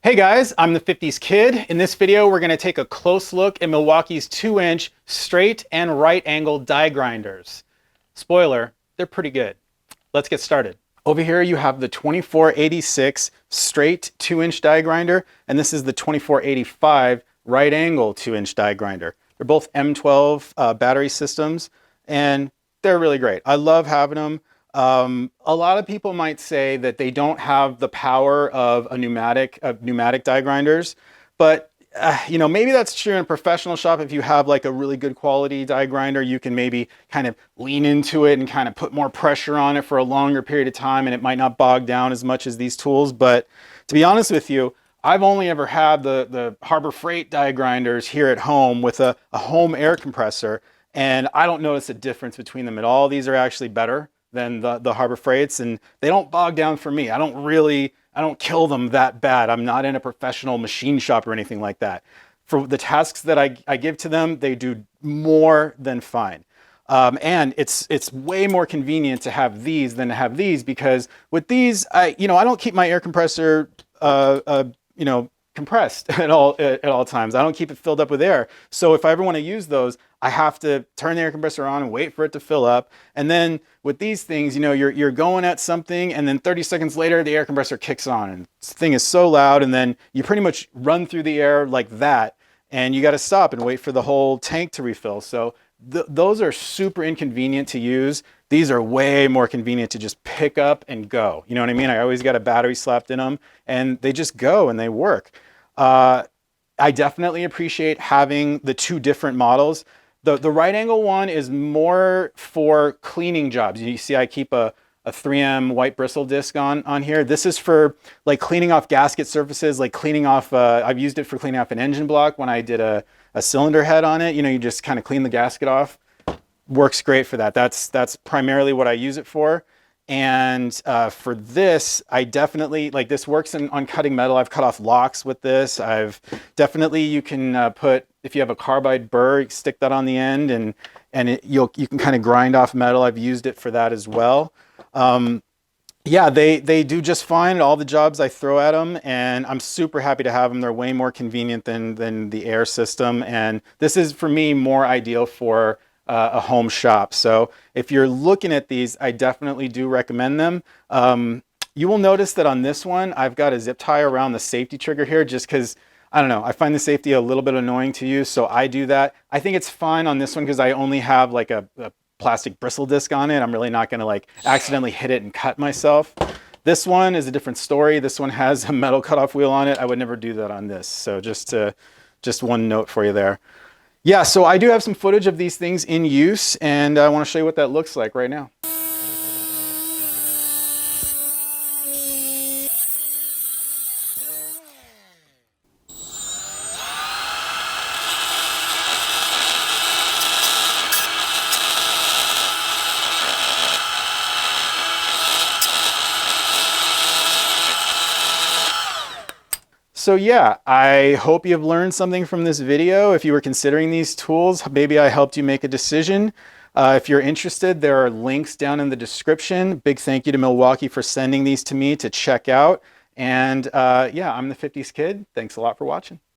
Hey guys, I'm the 50s Kid. In this video, we're going to take a close look at Milwaukee's 2-inch straight and right angle die grinders. Spoiler, they're pretty good. Let's get started. Over here you have the 2486 straight 2-inch die grinder, and this is the 2485 right angle 2-inch die grinder. They're both M12 battery systems, and they're really great. I love having them. A lot of people might say that they don't have the power of pneumatic die grinders, but you know, maybe that's true in a professional shop. If you have like a really good quality die grinder, you can maybe kind of lean into it and kind of put more pressure on it for a longer period of time, and it might not bog down as much as these tools. But to be honest with you, I've only ever had the Harbor Freight die grinders here at home with a home air compressor, and I don't notice a difference between them at all. These are actually better than the Harbor Freights, and they don't bog down for me. I don't kill them that bad. I'm not in a professional machine shop or anything like that. For the tasks that I give to them, they do more than fine. And it's way more convenient to have these than to have these, because with these, I don't keep my air compressor compressed at all times. I don't keep it filled up with air. So if I ever want to use those, I have to turn the air compressor on and wait for it to fill up. And then with these things, you know, you're going at something, and then 30 seconds later, the air compressor kicks on, and this thing is so loud, and then you pretty much run through the air like that, and you got to stop and wait for the whole tank to refill. So those are super inconvenient to use. These are way more convenient to just pick up and go. You know what I mean? I always got a battery slapped in them, and they just go and they work. I definitely appreciate having the two different models. The right angle one is more for cleaning jobs. You see I keep a 3M white bristle disc on here. This is for like cleaning off gasket surfaces, like cleaning off, I've used it for cleaning off an engine block when I did a cylinder head on it. You know, you just kind of clean the gasket off. Works great for that. That's primarily what I use it for. And for this, I definitely, like, this works on cutting metal. I've cut off locks with this. You can put, if you have a carbide burr, you stick that on the end, and you can kind of grind off metal. I've used it for that as well. Yeah, they do just fine at all the jobs I throw at them, and I'm super happy to have them. They're way more convenient than the air system, and this is, for me, more ideal for a home shop. So if you're looking at these, I definitely do recommend them. You will notice that on this one, I've got a zip tie around the safety trigger here, just because, I don't know, I find the safety a little bit annoying to use, so I do that. I think it's fine on this one because I only have like a plastic bristle disc on it. I'm really not going to like accidentally hit it and cut myself. This one is a different story. This one has a metal cutoff wheel on it. I would never do that on this. So just one note for you there. Yeah, so I do have some footage of these things in use, and I want to show you what that looks like right now. So yeah, I hope you've learned something from this video. If you were considering these tools, maybe I helped you make a decision. If you're interested, there are links down in the description. Big thank you to Milwaukee for sending these to me to check out. And yeah, I'm the 50s Kid. Thanks a lot for watching.